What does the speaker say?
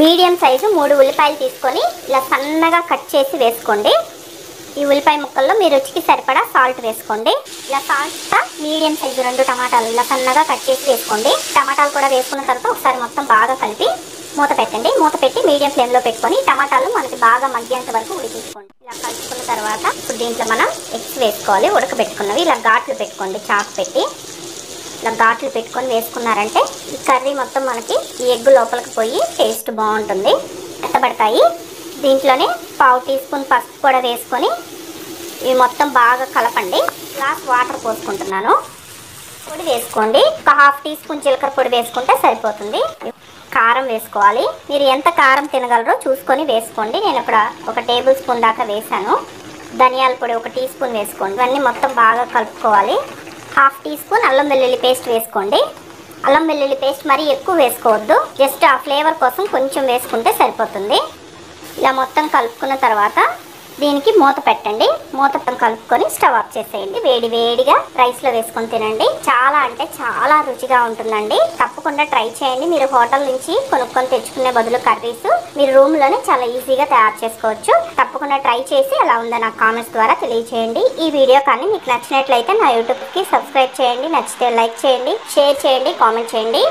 Medium size 3 ఉల్లిపాయలు తీసుకొని ఇలా సన్నగా కట్ చేసి వేసుకోండి. ఈ ఉల్లిపాయ ముక్కల్లో మీ రుచికి సరిపడా సాల్ట్ వేసుకోండి. ఇలా సాల్ట్ మీడియం సైజు 2 టమాటాలు ఇలా సన్నగా కట్ చేసి వేసుకోండి. టమాటాలు కూడా వేసుకున్న తర్వాత ఒకసారి మొత్తం బాగా కలిపి మూత పెట్టండి. మూత పెట్టి మీడియం ఫ్లేమ్లో పెట్టుకొని టమాటాలు మనకి బాగా మగ్గేంత వరకు ఉడికించుకోండి. ఇలా కలుపుకున్న తర్వాత ఇప్పుడు దీంట్లో మనం ఎగ్స్ వేసుకోవాలి. ఉడకబెట్టుకున్నవి ఇలా ఘాట్లు పెట్టుకోండి. చాకు పెట్టి ఇలా ఘాట్లు పెట్టుకొని వేసుకున్నారంటే ఈ కర్రీ మొత్తం మనకి ఈ ఎగ్ లోపలికి పోయి టేస్ట్ బాగుంటుంది, మెత్తబడతాయి. దీంట్లోనే 1/2 టీ స్పూన్ పసుపు కూడా వేసుకొని ఇవి మొత్తం బాగా కలపండి. గ్లాస్ వాటర్ పోసుకుంటున్నాను. పొడి వేసుకోండి. 1/2 టీ స్పూన్ జీలకర్ర పొడి వేసుకుంటే సరిపోతుంది. కారం వేసుకోవాలి. మీరు ఎంత కారం తినగలరో చూసుకొని వేసుకోండి. నేను ఇక్కడ 1 టేబుల్ స్పూన్ దాకా వేసాను. ధనియాల పొడి 1 టీ స్పూన్ వేసుకోండి. ఇవన్నీ మొత్తం బాగా కలుపుకోవాలి. 1/2 టీ స్పూన్ అల్లం వెల్లుల్లి పేస్ట్ వేసుకోండి. అల్లం వెల్లుల్లి పేస్ట్ మరీ ఎక్కువ వేసుకోవద్దు, జస్ట్ ఆ ఫ్లేవర్ కోసం కొంచెం వేసుకుంటే సరిపోతుంది. ఇలా మొత్తం కలుపుకున్న తర్వాత దీనికి మూత పెట్టండి. మూత కలుపుకొని స్టవ్ ఆఫ్ చేసేయండి. వేడి వేడిగా రైస్లో వేసుకొని తినండి. చాలా అంటే చాలా రుచిగా ఉంటుందండి. తప్పకుండా ట్రై చేయండి. మీరు హోటల్ నుంచి కొనుక్కొని తెచ్చుకునే బదులు కర్రీస్ మీరు రూమ్లోనే చాలా ఈజీగా తయారు చేసుకోవచ్చు. తప్పకుండా ట్రై చేసి ఎలా ఉందో నాకు కామెంట్స్ ద్వారా తెలియచేయండి. ఈ వీడియో కానీ మీకు నచ్చినట్లయితే నా యూట్యూబ్కి సబ్స్క్రైబ్ చేయండి. నచ్చితే లైక్ చేయండి, షేర్ చేయండి, కామెంట్ చేయండి.